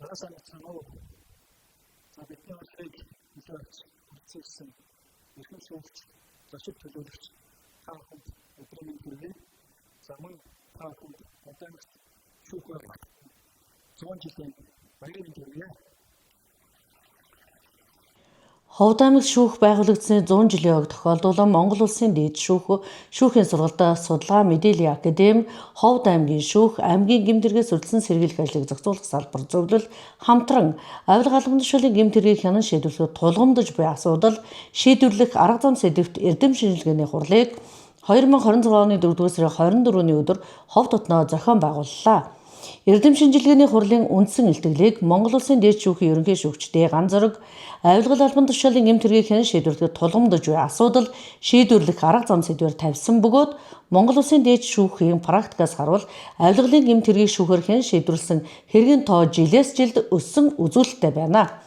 Цаасаа цанаа за бидний улсыг хэлээд процессын эрхэм шүүгч зочид төлөөлөгч та бүхэнд өдрийн хүргэе. За мөн та бүхэнд Ховдамж шүүх 100 жилийн баярын хүргэе. Ховдамж шүүх байгуулагдсны 100 жилийн ог тохиолдуулан Монгол Улсын дээд шүүхийн сургалтад судалгаа мэдээллийн академи, Ховд аймгийн шүүх, аймгийн гэмтэргээс үрдсэн сэргийлэх ажлыг зохицуулах салбар зөвлөл хамтран авилга албан тушаалын гэмтэргийг хянан шийдвэрлэхэд тулгамдж буй асуудал шийдвэрлэх арга зам сэдвт эрдэм шинжилгээний хурлыг 2026 оны 4-р сарын 24-ний өдөр Хов дотноо зохион байгууллаа. Эрдэм шинжилгээний хурлын үндсэн илтгэлийг Монгол Улсын дээд шүүхийн ерөнхий шүүгчдээ ганцзөрөг авилгал албан тушаалын гэмтэргийг хянан шийдвэрлэхэд тулгамдж буй асуудал шийдвэрлэх арга зам сэдвээр тавьсан бөгөөд Монгол Улсын дээд шүүхийн практикаас харуул авилгалын гэмтэргийг шүүхээр хянан шийдвэрлсэн хэргийн тоо жилээс жилд өссөн үзүүлэлттэй байна.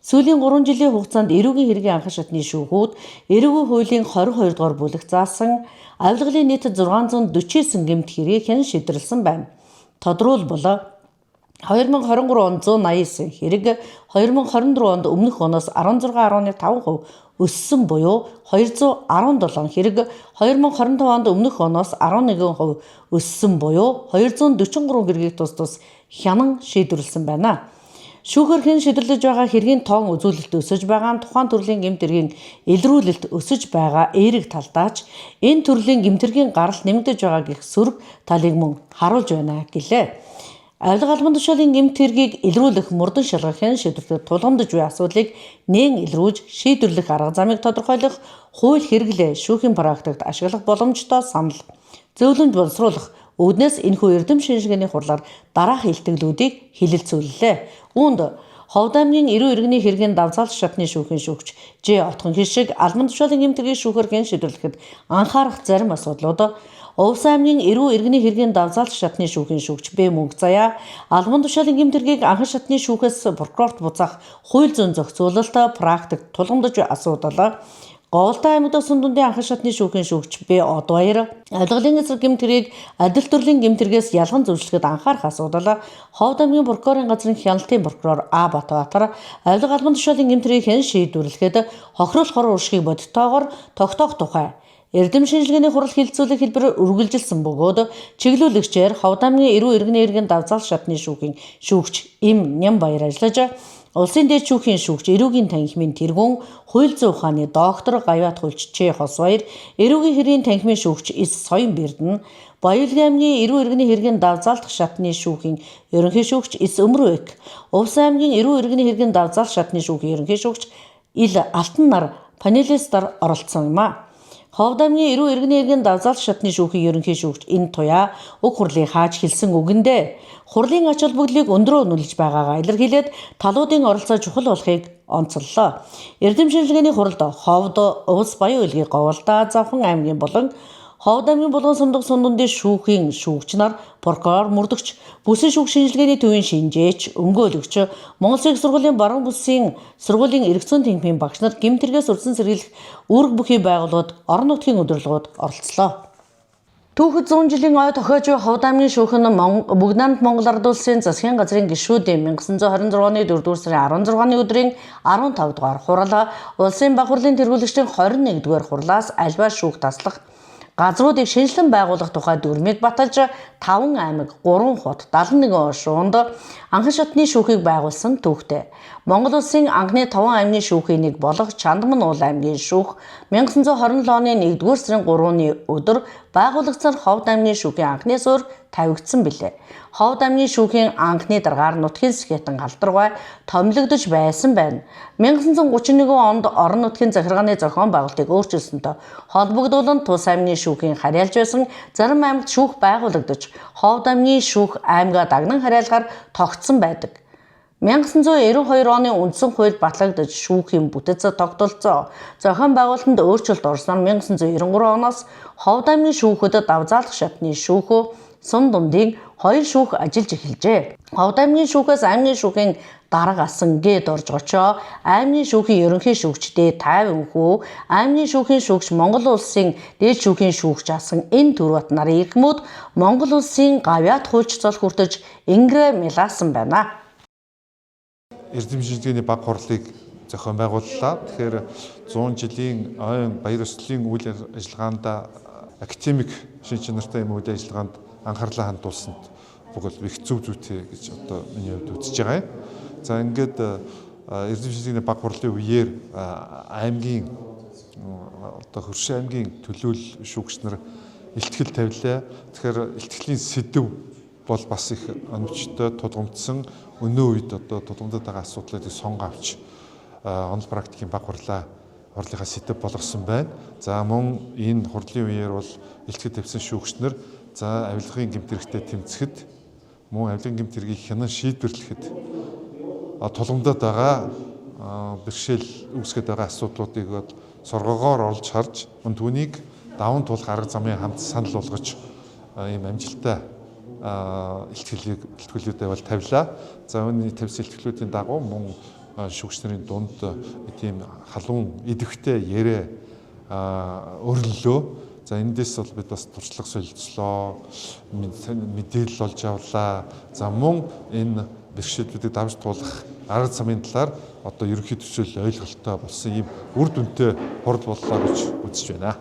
Сүүлийн 3 жилийн хугацаанд эрүүгийн хэргийн анхан шатны шүүхүүд эрүүгийн хуулийн 22 дугаар бүлэгт заасан авилгалын нийт 649 гэмт хэргийг хянан шийдвэрлсэн байна. Тодорхойлбол 2023 онд 189 хэрэг 2024 онд өмнөх оноос 16.5% өссөн буюу 217 хэрэг 2025 онд өмнөх оноос 11% өссөн буюу 243 хэргийг тус хянан шийдвэрлсэн байна. Шүүхээр хянан шийдвэрлэж байгаа хэргийн тоон үзүүлэлт өсөж байгаа нь тухайн төрлийн гэмтэргийн илрүүлэлт өсөж байгаа эерэг талдаач энэ төрлийн гэмтэргийн гарал нэмэгдэж байгаа гэх сөрөг талыг мөн харуулж байна гэлээ. Авилга албан тушаалын гэмтэргийг илрүүлэх мөрдөн шалгах хянан шийдвэрлэхэд тулгамдж буй асуудлыг нээн илрүүлж шийдвэрлэх арга замыг тодорхойлох хууль хэрэглээ шүүхийн практикт ашиглах боломжтой санал зөвлөмж боловсруулах үүднээс энэхүү эрдэм шинжилгээний хурлаар дараах илтгэлүүдийг хэлэлцүүллээ. Үүнд Ховд аймгийн эрүү иргэний хэргийн давзаалт шатны шүүхийн шүүгч Ж Отхон хишиг албан тушаалын гэмтэргийг шүүхээр хянан шийдвэрлэхэд анхаарах зарим асуудлууд Увс аймгийн эрүү иргэний хэргийн давзаалт шатны шүүхийн шүүгч Б Мөнх Заяа албан тушаалын гэмтэргийг анхан шатны шүүхээс прокурорт буцаах хууль зүйн зохицуулалт практик тулгамдж асуудал Говьтай аймагт Сундундын анхан шатны шүүхийн шүүгч Б Од Баяр авилгалын эсрэг гэмтэргийг адил төрлийн гэмтэргээс ялган зөвшөөрөхөд анхаарах асуудал Ховд аймгийн прокурорын газрын хяналтын прокурор А Батбаатар авилга албан тушаалын гэмтэргийг хянан шийдвэрлэхэд хохирол хор уршигыг бодитоогоор тогтоох тухай эрдэм шинжилгээний хурал хилцүүлэх хэлбэрээр үргэлжилсэн бөгөөд чиглүүлэгчээр Ховд аймгийн эрүү иргэний хэргийн давзаалт шатны шүүхийн шүүгч Им Нямбаяр ажиллаж Улсын дээд шүүхийн шүүгч эрүүгийн танхимын тэргүүн хууль зүйн ухааны доктор Гавьяат хулч Ч Хос Баяр эрүүгийн хэргийн танхимын шүүгч С Соён Бердэн Баялгийн аймгийн эрүү иргэний хэргийн давзаалт шатны шүүхийн ерөнхий шүүгч С Өмрөг Увс аймгийн эрүү иргэний хэргийн давзаалт шатны шүүхийн ерөнхий шүүгч Ил Алтан нар панелистаар оролцсон юм а. Ховд аймгийн эрүү иргэний хэргийн давзаалт шатны шүүхийн ерөнхий шүүгч энэ туяа уг хурлыг хааж хэлсэн үгэндээ хурлын ач холбогдлыг өндрөө үнэлж байгаагаа илэрхийлээд талуудын оролцоо чухал болохыг онцоллоо. Эрдэм шинжилгээний хуралд Ховд, Увс, Баян Улгийн Говьлдаа, Завхан аймгийн болон Ховд аймгийн Булган сумдаг Сундундын шүүхийн шүүгч нар, прокурор, мөрдөгч, бүсийн шүүх шинжилгээний төвийн шинжээч, өмгөөлөгч, Монгол Улсын их сургуулийн баруун бүсийн сургуулийн эрх зүйн танхимын багш нар гэмтэргээс үрдсэн сэргийлэх үүрэг бүхий байгууллагууд орон нутгийн удирдлагууд оролцлоо. Түүхэд 100 жилийн ой тохиож буй Ховд аймгийн шүүх нь Бүгд Монгол Ард улсын засгийн газрын гишүүдийн 1926 оны 4-р сарын 16-ны өдрийн 15 дугаар хурал улсын баг хурлын тэргүүлэгчдийн 21-р хурлаас альва шүүх таслах газруудыг шинжилэн байгуулах тухай дүрмийг баталж 5 аймаг 3 хот 71 шуунд анхан шатны шүүхийг байгуулсан түүхтэй. Монгол Улсын анхны 5 аймгийн шүүхийн нэг болох Чандман уул аймгийн шүүх 1927 оны 1-р сарын 3-ны өдөр байгуулагдсан Ховд аймгийн шүүхийн анхны суурь тавигдсан билээ. Ховд аймгийн шүүхийн анхны даргаар нутгийн сэхэтэн халдваргай томилогдож байсан байна. 1931 онд орон нутгийн захиргааны зохион байгуулалтыг өөрчилсөнтэй холбогдуулан тус аймгийн шүүхийн харьяалж байсан зарим аймагт шүүх байгуулагдаж Ховд аймгийн шүүх аймгаа дагнан харьяалахаар тогтсон байдаг. 1992 оны үндсэн хууль батлагдаж шүүхийн бүтэц тогтолцоо зохион байгуулалтанд өөрчлөлт орсноор 1993 оноос Ховд аймгийн шүүхэд давзаалт шатны шүүхөө Сундундын 2 шүүх ажиллаж эхэлжээ. Ховд аймгийн шүүхээс аймгийн шүүхийн дарга асан гээд орж очоо аймгийн шүүхийн ерөнхий шүүгчдээ 50 хүү аймгийн шүүхийн шүүгч Монгол Улсын дээд шүүхийн шүүгч асан энэ төрөт нарын иргэмүүд Монгол Улсын Гавьяат хулч цол хүртэж ингрэ мэлаасан байна. эрдэм шинжилгээний баг хурлыг зохион байгууллаа. Тэгэхээр 100 жилийн ойн баяр ёслолын үйл ажиллагаанд академик шин чанартай юм үйл ажиллагаанд анхаарлаа хандуулсанд бүгд их зөв зүйтэй гэж одоо миний хувьд үзэж байгаа юм. За ингээд эрдэм шинжилгээний баг хурлын үеэр аймгийн одоо Хөршин аймгийн төлөөлөл шүүгч нар илтгэл тавилаа. Тэгэхээр илтгэлийн сэдэв бол бас их оновчтой тулгамдсан өнөө үед одоо тулгамдаад байгаа асуудлыг сонго авч онол практикийн баг хурлынхаа сэдэв болгосон байна. За мөн энэ хурлын үеэр бол илтгэл тавьсан шүүгч нар за авилгын гэмт хэрэгтэд тэмцэхэд мөн авилгын гэмт хэргийг хянан шийдвэрлэхэд тулгамдаад байгаа бэрхшээл үүсгэж байгаа асуудлуудыг соргоогоор олж харж түүнийг даван туулах арга замын хамт санал болгож ийм амжилттай илтгэлүүдээ бол тавилаа. За үүний тавьсан илтгэлүүдийн дагуу мөн шүүгч нарын дунд тийм халуун идэвхтэй яриа өрнөлөө. За эндээс бол бид бас туршлага солилцлоо, мэдээлэл олж авлаа. За мөн энэ бэрхшээлүүдийг давж туулах арга замын талаар одоо ерөнхий төсөөл ойлголттой болсон ийм үр дүнтэй хурал боллоо гэж үзэж байна.